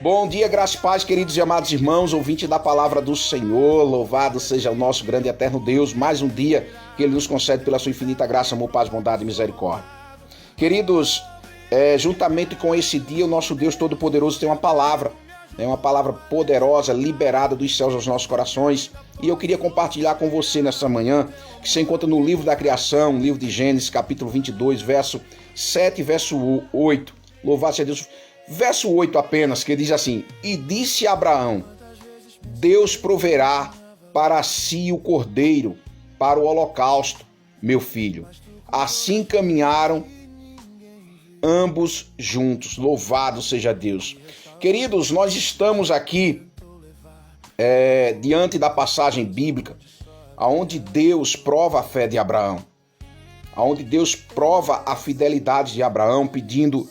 Bom dia, graças e paz, queridos e amados irmãos, ouvintes da palavra do Senhor. Louvado seja o nosso grande e eterno Deus, mais um dia que Ele nos concede pela sua infinita graça, amor, paz, bondade e misericórdia. Queridos, juntamente com esse dia, o nosso Deus Todo-Poderoso tem uma palavra poderosa, liberada dos céus aos nossos corações. E eu queria compartilhar com você nessa manhã, que se encontra no livro da criação, livro de Gênesis, capítulo 22, verso 7 e verso 8. Louvado seja Deus. Verso 8 apenas, que diz assim: E disse Abraão, Deus proverá para si o cordeiro, para o holocausto, meu filho. Assim caminharam ambos juntos. Louvado seja Deus. Queridos, nós estamos aqui diante da passagem bíblica, onde Deus prova a fé de Abraão, onde Deus prova a fidelidade de Abraão, pedindo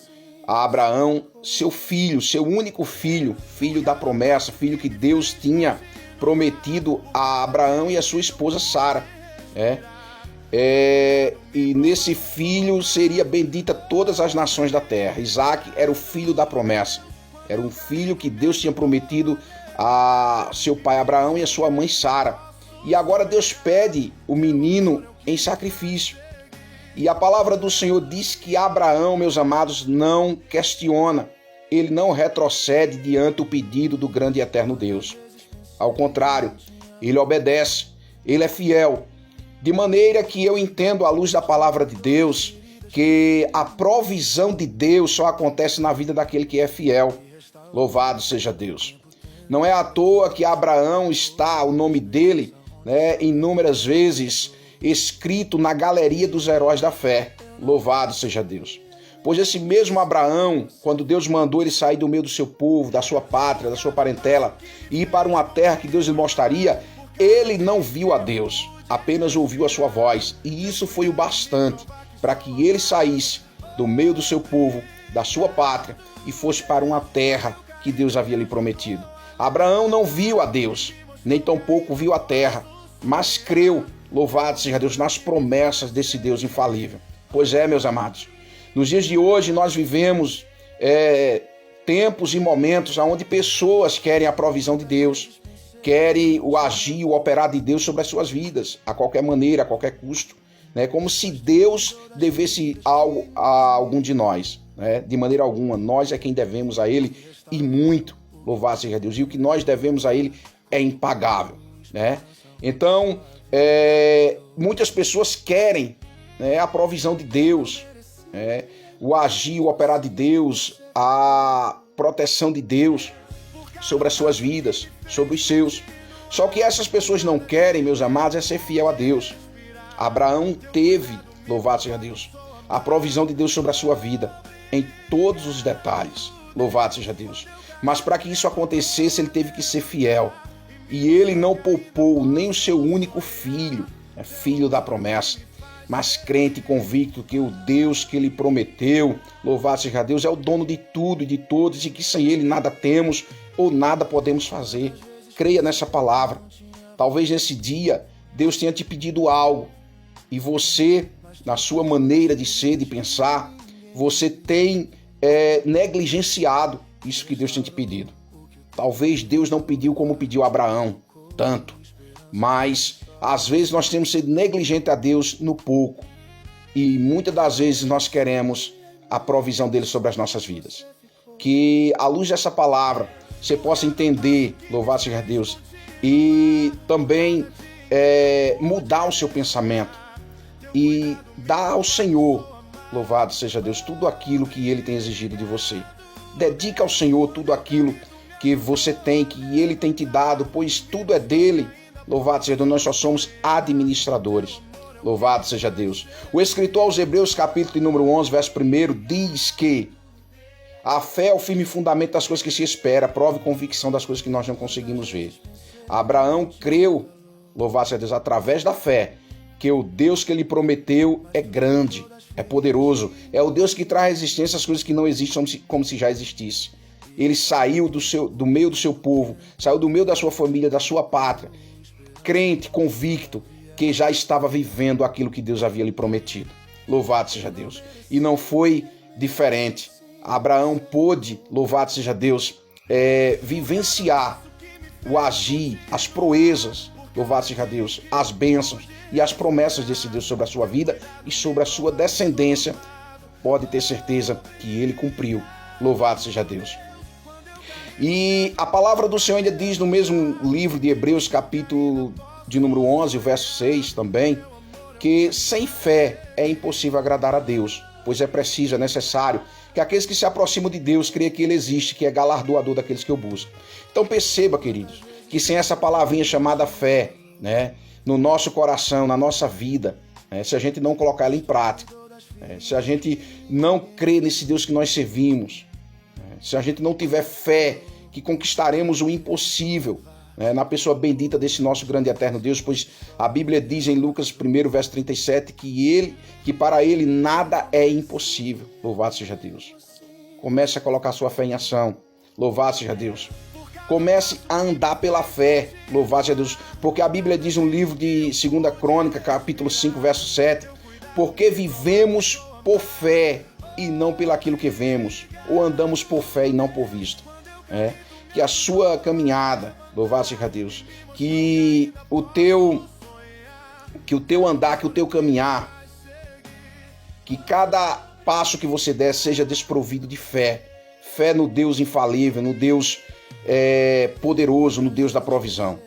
a Abraão seu filho, seu único filho, filho da promessa, filho que Deus tinha prometido a Abraão e a sua esposa Sara. E nesse filho seria bendita todas as nações da terra. Isaac era o filho da promessa, era um filho que Deus tinha prometido a seu pai Abraão e a sua mãe Sara. E agora Deus pede o menino em sacrifício. E a palavra do Senhor diz que Abraão, meus amados, não questiona, ele não retrocede diante do pedido do grande e eterno Deus. Ao contrário, ele obedece, ele é fiel. De maneira que eu entendo, à luz da palavra de Deus, que a provisão de Deus só acontece na vida daquele que é fiel. Louvado seja Deus. Não é à toa que Abraão está, o nome dele, inúmeras vezes escrito na galeria dos heróis da fé. Louvado seja Deus. Pois esse mesmo Abraão, quando Deus mandou ele sair do meio do seu povo, da sua pátria, da sua parentela, e ir para uma terra que Deus lhe mostraria, ele não viu a Deus, apenas ouviu a sua voz. E isso foi o bastante para que ele saísse do meio do seu povo, da sua pátria, e fosse para uma terra que Deus havia lhe prometido. Abraão não viu a Deus, nem tampouco viu a terra, mas creu, louvado seja Deus, nas promessas desse Deus infalível. Pois é, meus amados, nos dias de hoje nós vivemos tempos e momentos onde pessoas querem a provisão de Deus, querem o agir, o operar de Deus sobre as suas vidas, a qualquer maneira, a qualquer custo, como se Deus devesse algo a algum de nós. De maneira alguma, nós é quem devemos a Ele, e muito, louvado seja Deus, e o que nós devemos a Ele é impagável. Então, muitas pessoas querem a provisão de Deus, o agir, o operar de Deus, a proteção de Deus sobre as suas vidas, sobre os seus. Só que essas pessoas não querem, meus amados, é ser fiel a Deus. Abraão teve, louvado seja Deus, a provisão de Deus sobre a sua vida, em todos os detalhes, louvado seja Deus. Mas para que isso acontecesse, ele teve que ser fiel. E ele não poupou nem o seu único filho, filho da promessa, mas crente e convicto que o Deus que ele prometeu, louvado seja Deus, é o dono de tudo e de todos, e que sem ele nada temos ou nada podemos fazer. Creia nessa palavra. Talvez nesse dia Deus tenha te pedido algo e você, na sua maneira de ser, de pensar, você tem negligenciado isso que Deus tem te pedido. Talvez Deus não pediu como pediu Abraão, tanto. Mas, às vezes, nós temos sido negligentes a Deus no pouco. E, muitas das vezes, nós queremos a provisão dele sobre as nossas vidas. Que, à luz dessa palavra, você possa entender, louvado seja Deus, e também mudar o seu pensamento. E dar ao Senhor, louvado seja Deus, tudo aquilo que Ele tem exigido de você. Dedica ao Senhor tudo aquilo que você tem, que Ele tem te dado, pois tudo é dele. Louvado seja Deus, nós só somos administradores. Louvado seja Deus. O escritor aos Hebreus, capítulo número 11, verso 1, diz que a fé é o firme fundamento das coisas que se espera, prova e convicção das coisas que nós não conseguimos ver. Abraão creu, louvado seja Deus, através da fé, que o Deus que ele prometeu é grande, é poderoso, é o Deus que traz existência às coisas que não existem como se já existisse. Ele saiu do meio do seu povo, saiu do meio da sua família, da sua pátria, crente, convicto, que já estava vivendo aquilo que Deus havia lhe prometido. Louvado seja Deus. E não foi diferente. Abraão pôde, louvado seja Deus, vivenciar o agir, as proezas, louvado seja Deus, as bênçãos e as promessas desse Deus sobre a sua vida e sobre a sua descendência, pode ter certeza que ele cumpriu. Louvado seja Deus. E a palavra do Senhor ainda diz no mesmo livro de Hebreus, capítulo de número 11, verso 6 também, que sem fé é impossível agradar a Deus, pois é preciso, é necessário que aqueles que se aproximam de Deus creiam que ele existe, que é galardoador daqueles que o buscam. Então perceba, queridos, que sem essa palavrinha chamada fé, né, no nosso coração, na nossa vida, né, se a gente não colocar ela em prática, se a gente não crer nesse Deus que nós servimos, se a gente não tiver fé que conquistaremos o impossível, na pessoa bendita desse nosso grande e eterno Deus, pois a Bíblia diz em Lucas 1, verso 37, que para ele nada é impossível. Louvado seja Deus. Comece a colocar sua fé em ação. Louvado seja Deus. Comece a andar pela fé. Louvado seja Deus. Porque a Bíblia diz no livro de 2 Crônica, capítulo 5, verso 7, porque vivemos por fé e não pelaquilo que vemos, ou andamos por fé e não por vista. Que a sua caminhada, louvado seja Deus, que o teu andar, que o teu caminhar, que cada passo que você der seja desprovido de fé. Fé no Deus infalível, no Deus poderoso, no Deus da provisão.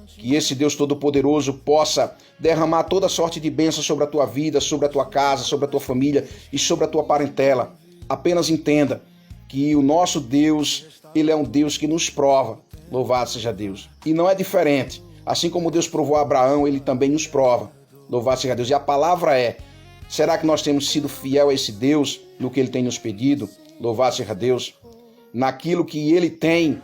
Que esse Deus Todo-Poderoso possa derramar toda sorte de bênção sobre a tua vida, sobre a tua casa, sobre a tua família e sobre a tua parentela. Apenas entenda que o nosso Deus, ele é um Deus que nos prova. Louvado seja Deus. E não é diferente. Assim como Deus provou a Abraão, ele também nos prova. Louvado seja Deus. E a palavra é: será que nós temos sido fiel a esse Deus no que ele tem nos pedido? Louvado seja Deus. Naquilo que ele tem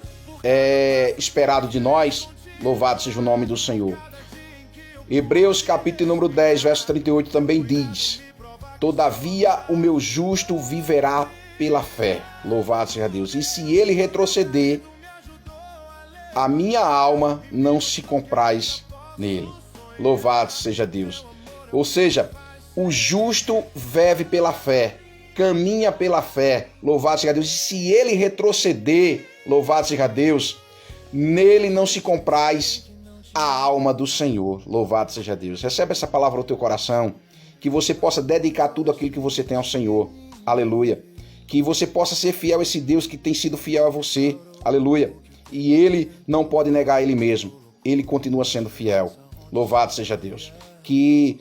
esperado de nós. Louvado seja o nome do Senhor. Hebreus capítulo número 10, verso 38 também diz: todavia o meu justo viverá pela fé. Louvado seja Deus. E se ele retroceder, a minha alma não se compraz nele. Louvado seja Deus. Ou seja, o justo vive pela fé, caminha pela fé. Louvado seja Deus. E se ele retroceder, louvado seja Deus, nele não se compraz a alma do Senhor. Louvado seja Deus. Recebe essa palavra no teu coração, que você possa dedicar tudo aquilo que você tem ao Senhor. Aleluia. Que você possa ser fiel a esse Deus que tem sido fiel a você. Aleluia. E ele não pode negar ele mesmo. Ele continua sendo fiel. Louvado seja Deus. Que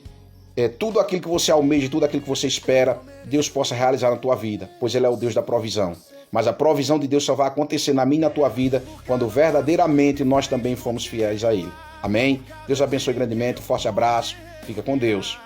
tudo aquilo que você almeja, tudo aquilo que você espera, Deus possa realizar na tua vida, pois ele é o Deus da provisão. Mas a provisão de Deus só vai acontecer na minha e na tua vida quando verdadeiramente nós também formos fiéis a ele. Amém? Deus abençoe grandemente. Um forte abraço. Fica com Deus.